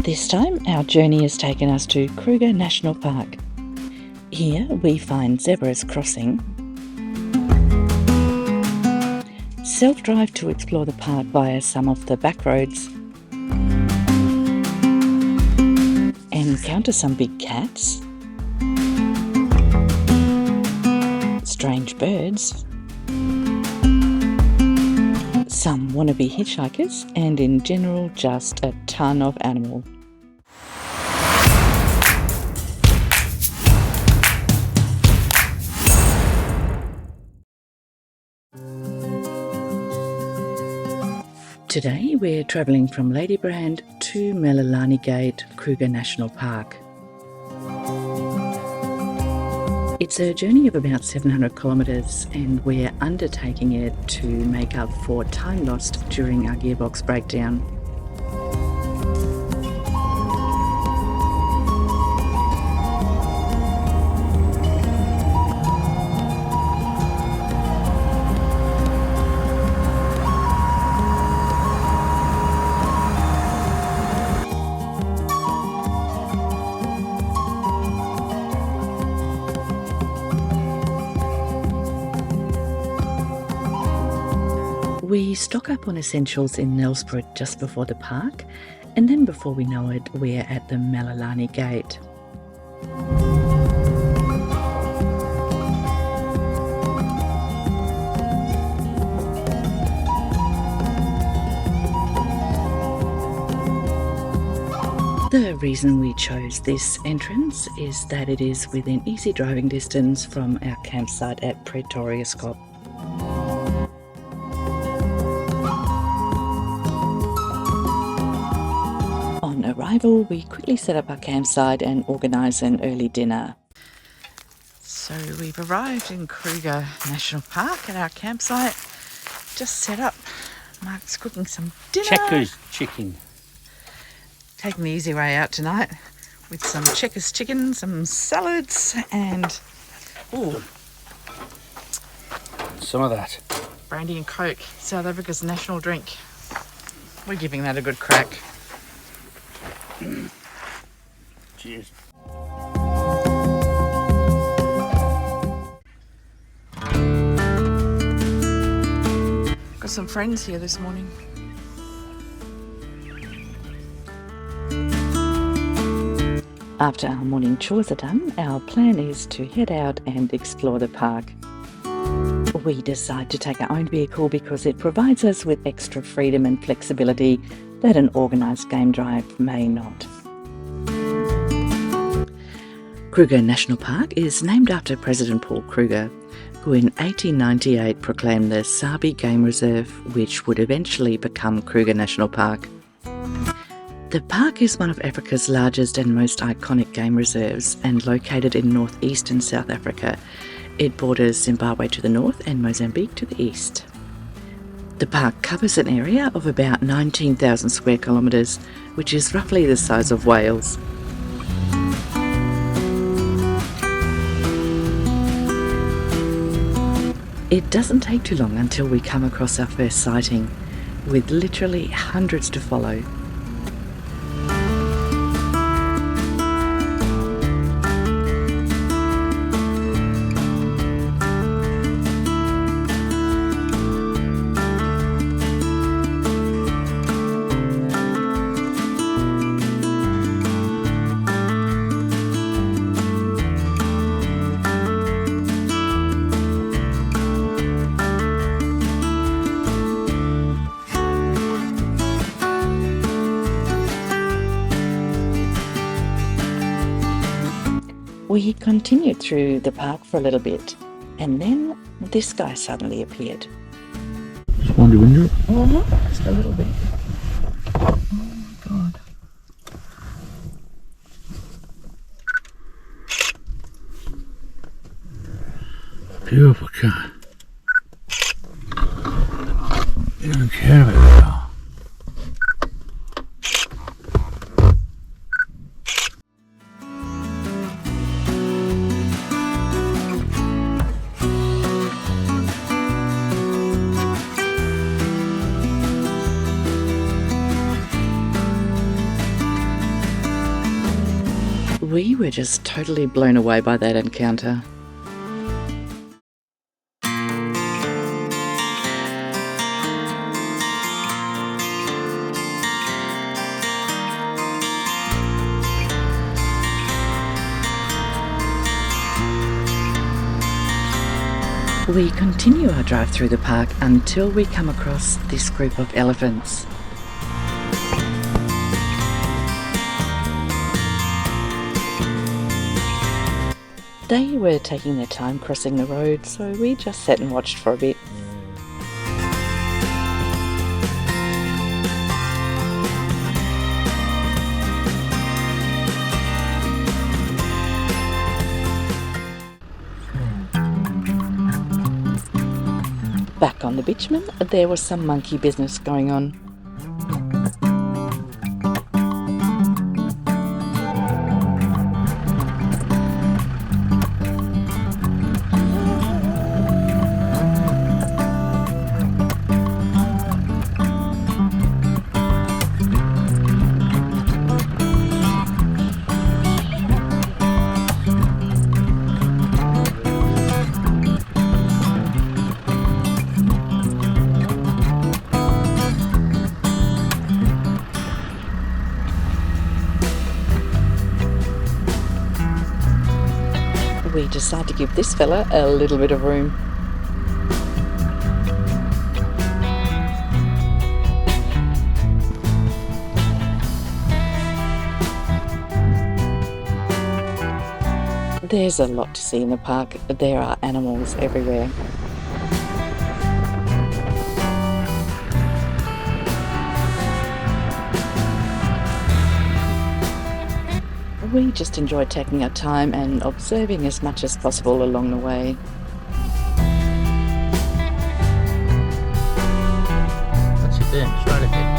This time our journey has taken us to Kruger National Park. Here we find zebras crossing, self-drive to explore the park via some of the back roads, encounter some big cats, strange birds, some wannabe hitchhikers, and in general just a ton of animal. Today we're travelling from Ladybrand to Melilani Gate, Kruger National Park. It's a journey of about 700 kilometres and we're undertaking it to make up for time lost during our gearbox breakdown. We stock up on essentials in Nelsborough just before the park, and then before we know it, we're at the Melilani Gate. The reason we chose this entrance is that it is within easy driving distance from our campsite at Pretoriuskop. On arrival, we quickly set up our campsite and organise an early dinner. So we've arrived in Kruger National Park at our campsite, just set up. Mark's cooking some dinner. Checkers chicken. Taking the easy way out tonight with some Checkers chicken, some salads and Some of that. brandy and Coke, South Africa's national drink. We're giving that a good crack. Cheers. Got some friends here this morning. After our morning chores are done, our plan is to head out and explore the park. We decide to take our own vehicle because it provides us with extra freedom and flexibility that an organised game drive may not. Kruger National Park is named after President Paul Kruger, who in 1898 proclaimed the Sabi Game Reserve, which would eventually become Kruger National Park. The park is one of Africa's largest and most iconic game reserves and located in northeastern South Africa. It borders Zimbabwe to the north and Mozambique to the east. The park covers an area of about 19,000 square kilometres, which is roughly the size of Wales. It doesn't take too long until we come across our first sighting, with literally hundreds to follow. We continued through the park for a little bit, and then this guy suddenly appeared. Just wander window. Just a little bit. Oh my god. Beautiful cat. You don't care about it all. We were just totally blown away by that encounter. We continue our drive through the park until we come across this group of elephants. They were taking their time crossing the road, so we just sat and watched for a bit. Back on the bitumen, there was some monkey business going on. We decide to give this fella a little bit of room. There's a lot to see in the park. There are animals everywhere. We just enjoyed taking our time and observing as much as possible along the way. What's it there? It's right ahead.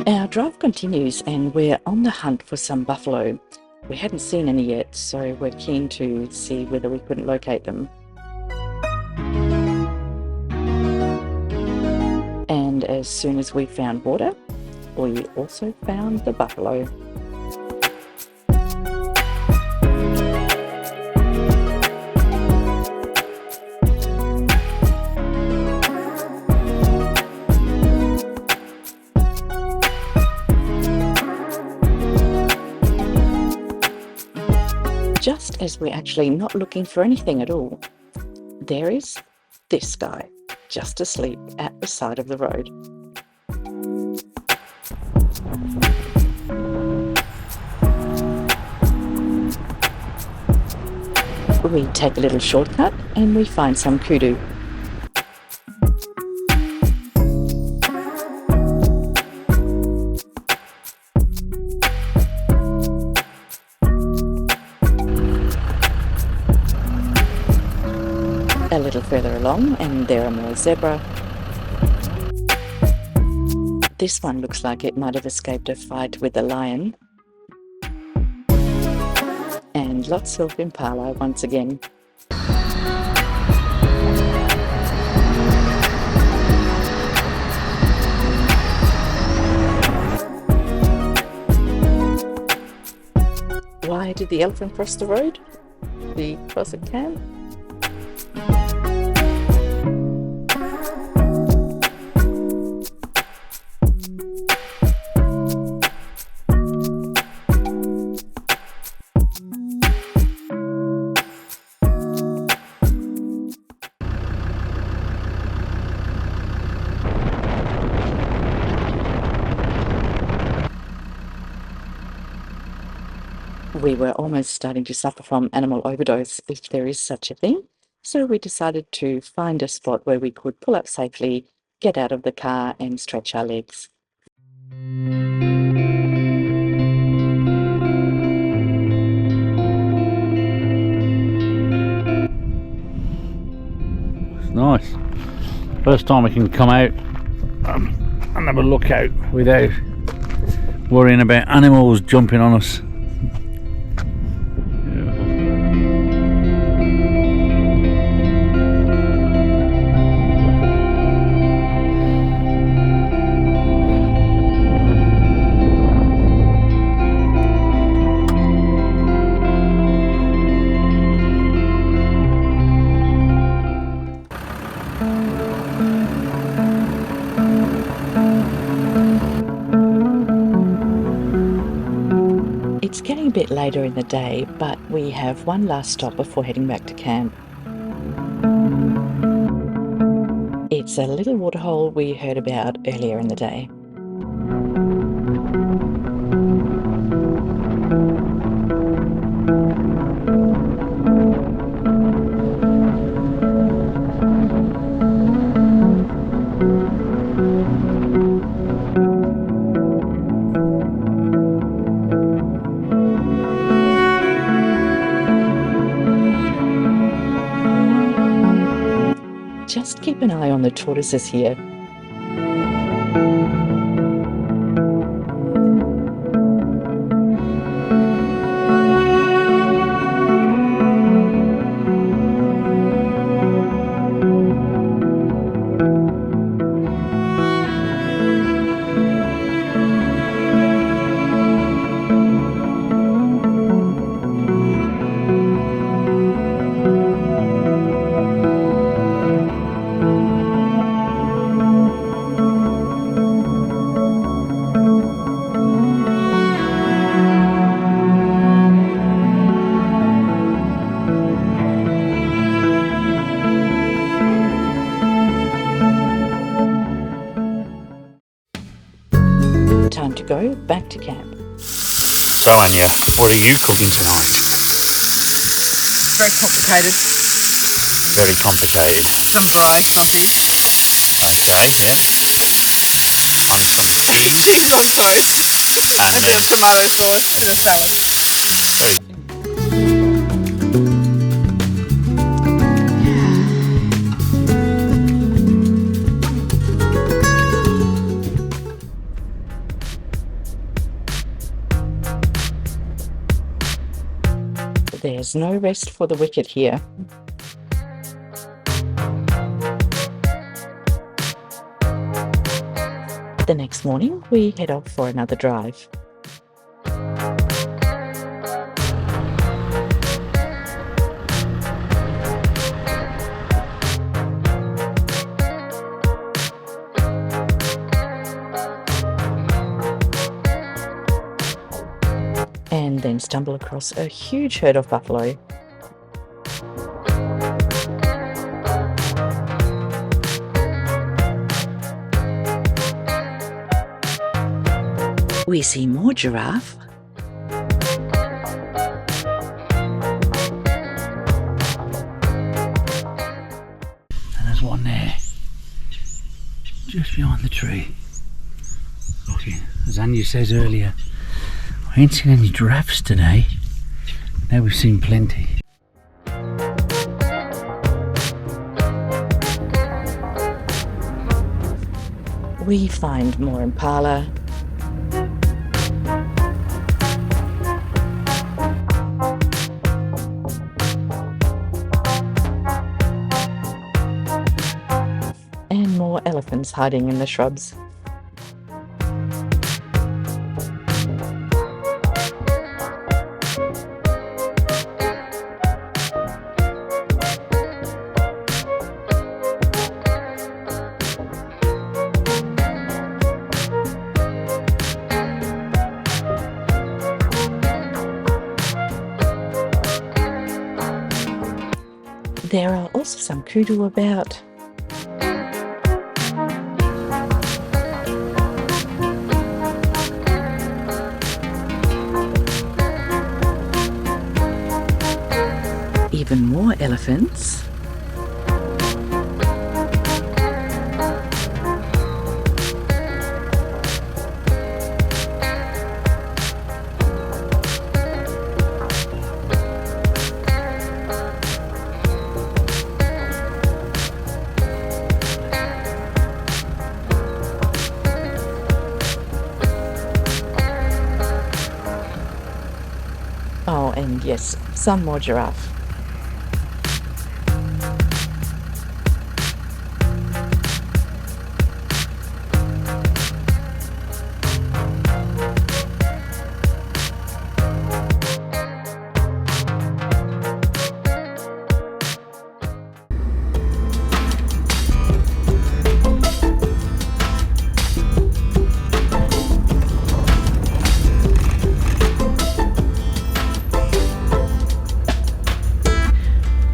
Our drive continues and we're on the hunt for some buffalo. We hadn't seen any yet, so we're keen to see whether we couldn't locate them. And as soon as we found water, we also found the buffalo. Just as we're actually not looking for anything at all, there is this guy, just asleep at the side of the road. We take a little shortcut and we find some kudu. A little further along and there are more zebra. This one looks like it might have escaped a fight with a lion. And lots of impala once again. Why did the elephant cross the road? Because it can. We were almost starting to suffer from animal overdose, if there is such a thing, so we decided to find a spot where we could pull up safely, get out of the car and stretch our legs. It's nice. First time we can come out and have a look out without worrying about animals jumping on us. It's getting a bit later in the day, but we have one last stop before heading back to camp. It's a little waterhole we heard about earlier in the day. Just keep an eye on the tortoises here. Time to go back to camp. So Anya, what are you cooking tonight? Very complicated. Very complicated. Some rice on fish. Okay, yeah. On some cheese Cheese on toast. and A bit then of tomato sauce and a salad. very There's no rest for the wicked here. The next morning, we head off for another drive. And then stumble across a huge herd of buffalo. We see more giraffe. And there's one there, just behind the tree. Okay, as Andy says earlier, I ain't seen any giraffes today. Now we've seen plenty. We find more impala. And more elephants hiding in the shrubs. There are also some kudu about. even more elephants. Oh, and yes, some more giraffe.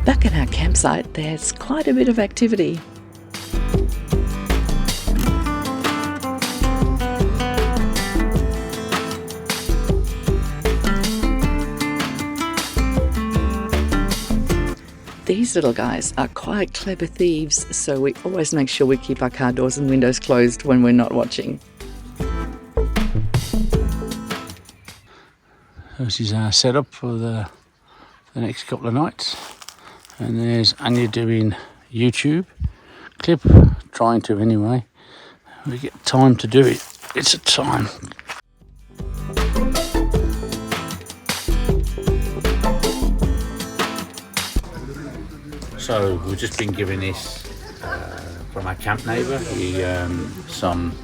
Back at our campsite, there's quite a bit of activity. These little guys are quite clever thieves, so we always make sure we keep our car doors and windows closed when we're not watching. This is our setup for the next couple of nights. And there's Anya doing YouTube clip, trying to anyway. We get time to do it. It's a time. So we've just been given this from our camp neighbour. Some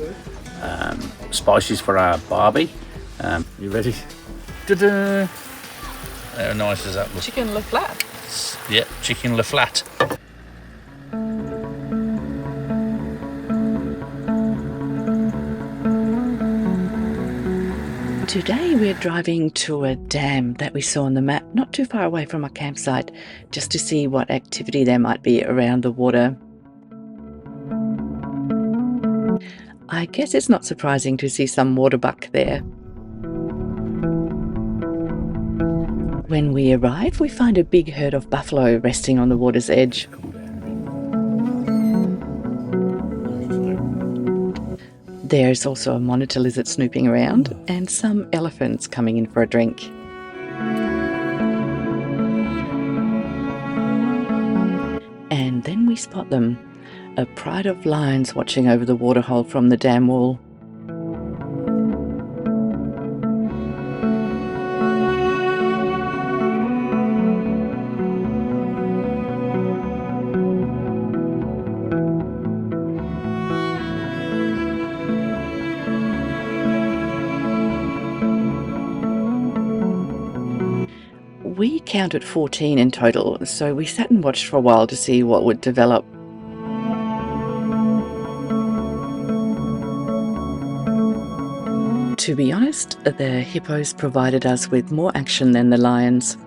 spices for our barbie. You ready? Ta-da! How nice does that look? Chicken le flat. Yep, chicken le flat. Today we're driving to a dam that we saw on the map not too far away from our campsite, just to see what activity there might be around the water. I guess it's not surprising to see some water buck there. When we arrive, we find a big herd of buffalo resting on the water's edge. There's also a monitor lizard snooping around and some elephants coming in for a drink. And then we spot them, a pride of lions watching over the waterhole from the dam wall. We counted 14 in total, so we sat and watched for a while to see what would develop. To be honest, the hippos provided us with more action than the lions.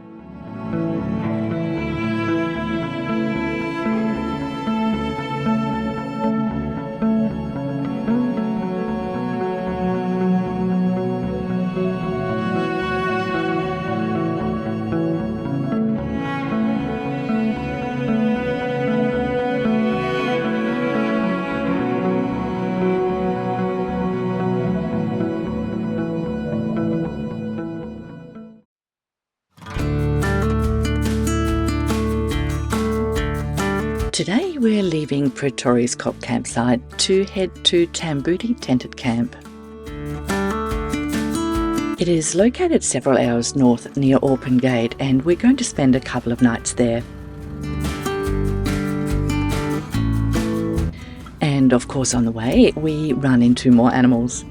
Today we're leaving Pretoriuskop campsite to head to Tamboti tented camp. It is located several hours north near Orpen Gate, and we're going to spend a couple of nights there. And of course on the way we run into more animals.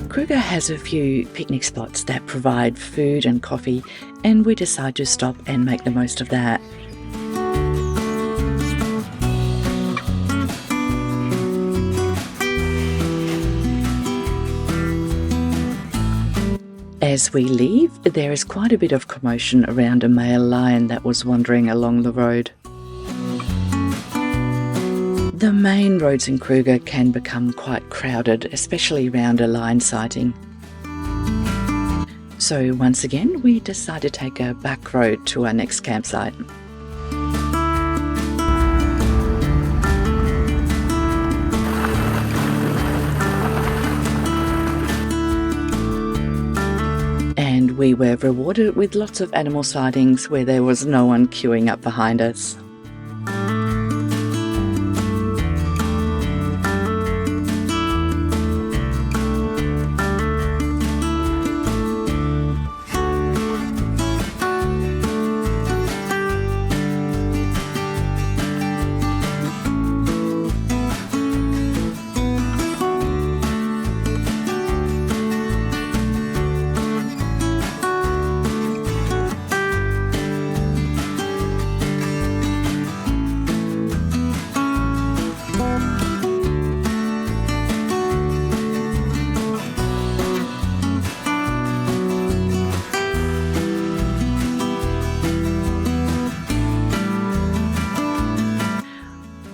Kruger has a few picnic spots that provide food and coffee, and we decide to stop and make the most of that. As we leave, there is quite a bit of commotion around a male lion that was wandering along the road. The main roads in Kruger can become quite crowded, especially around a lion sighting. So once again, we decide to take a back road to our next campsite. And we were rewarded with lots of animal sightings where there was no one queuing up behind us.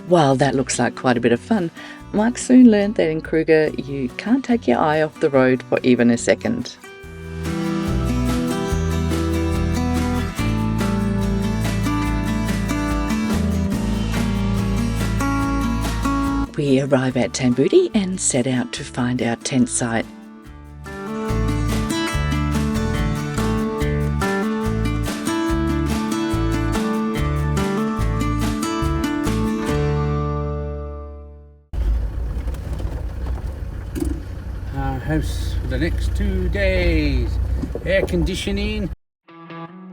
While that looks like quite a bit of fun, Mike soon learned that in Kruger you can't take your eye off the road for even a second. We arrive at Tamboti and set out to find our tent site. Our house for the next 2 days. Air conditioning.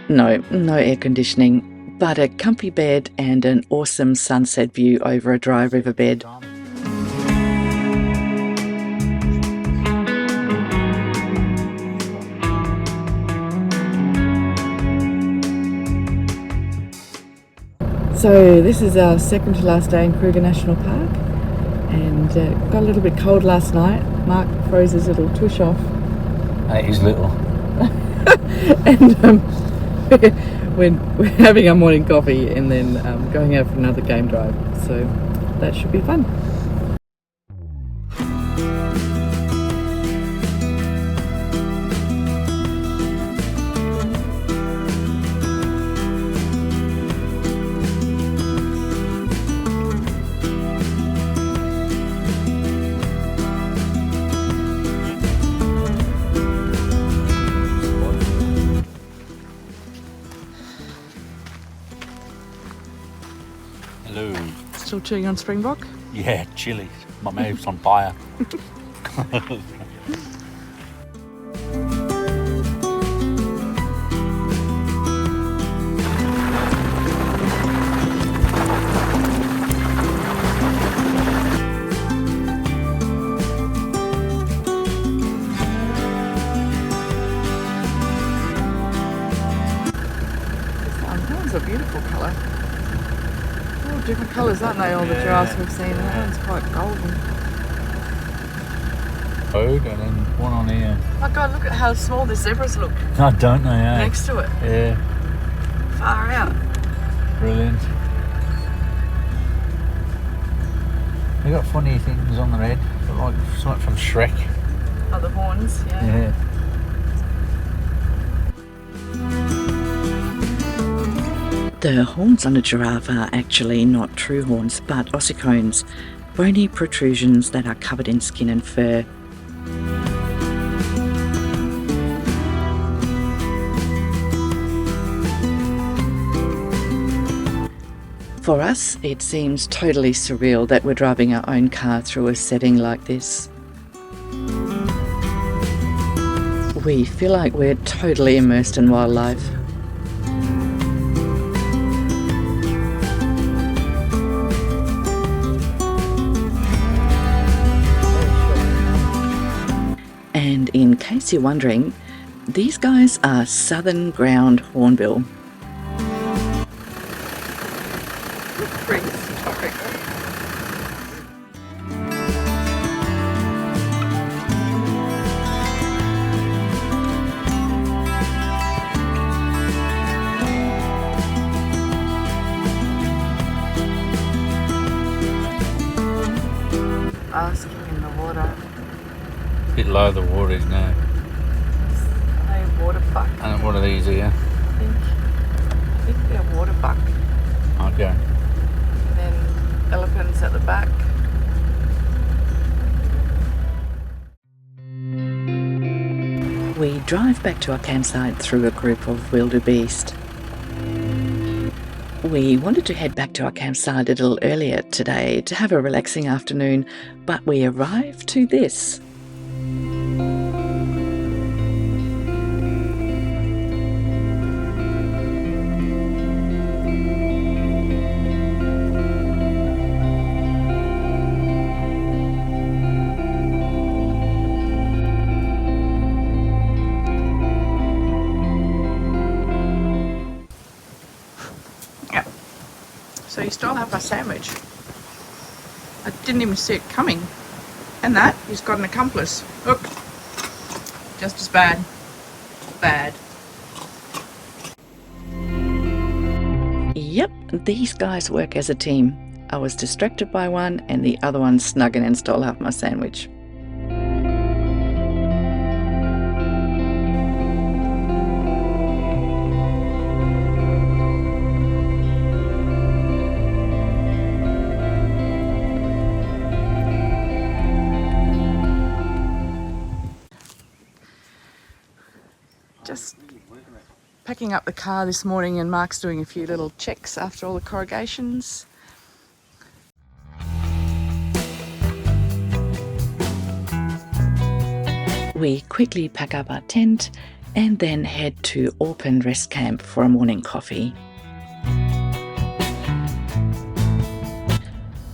No air conditioning, but a comfy bed and an awesome sunset view over a dry riverbed. So this is our second to last day in Kruger National Park, and got a little bit cold last night. Mark froze his little tush off. That is little. And we're having our morning coffee and then going out for another game drive, so that should be fun. Hello. Still chewing on Springbok? Yeah, chilli. My mouth's on fire. That one's a beautiful colour. All different colours, aren't they? All the giraffes we've seen. That one's quite golden. Road and then one on here. My God, look at how small the zebras look I don't know, yeah. next to it. Yeah, Far out. brilliant. They got funny things on their head, like something from Shrek. Oh, the horns, yeah. Yeah. The horns on a giraffe are actually not true horns, but ossicones, bony protrusions that are covered in skin and fur. For us, it seems totally surreal that we're driving our own car through a setting like this. We feel like we're totally immersed in wildlife. And in case you're wondering, these guys are southern ground hornbill. Basking in the water. A bit low the water is now. Are they water buck. And what are these here? I think they're water buck. Okay. And then elephants at the back. We drive back to our campsite through a group of wildebeest. We wanted to head back to our campsite a little earlier today to have a relaxing afternoon, but we arrive to this. So you still have my sandwich. I didn't even see it coming. And that, he's got an accomplice. Look. Just as bad. Bad. Yep, these guys work as a team. I was distracted by one and the other one snuck in and stole half my sandwich. Just packing up the car this morning, and Mark's doing a few little checks after all the corrugations. We quickly pack up our tent and then head to Orpen Rest Camp for a morning coffee.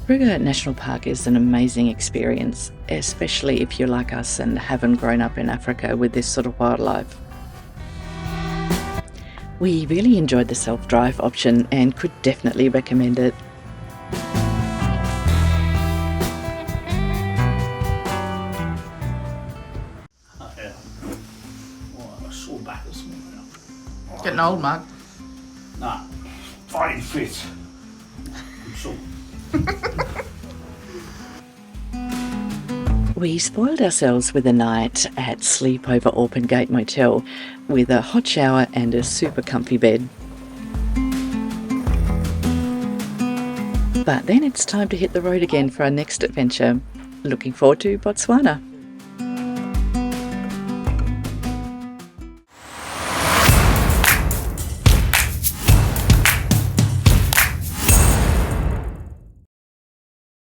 Kruger National Park is an amazing experience, especially if you're like us and haven't grown up in Africa with this sort of wildlife. We really enjoyed the self-drive option and could definitely recommend it. Yeah. Oh, I saw back this morning. Getting old, Mark. Nah, fine fit. I'm sure. We spoiled ourselves with a night at Sleepover Open Gate Motel with a hot shower and a super comfy bed. But then it's time to hit the road again for our next adventure. Looking forward to Botswana.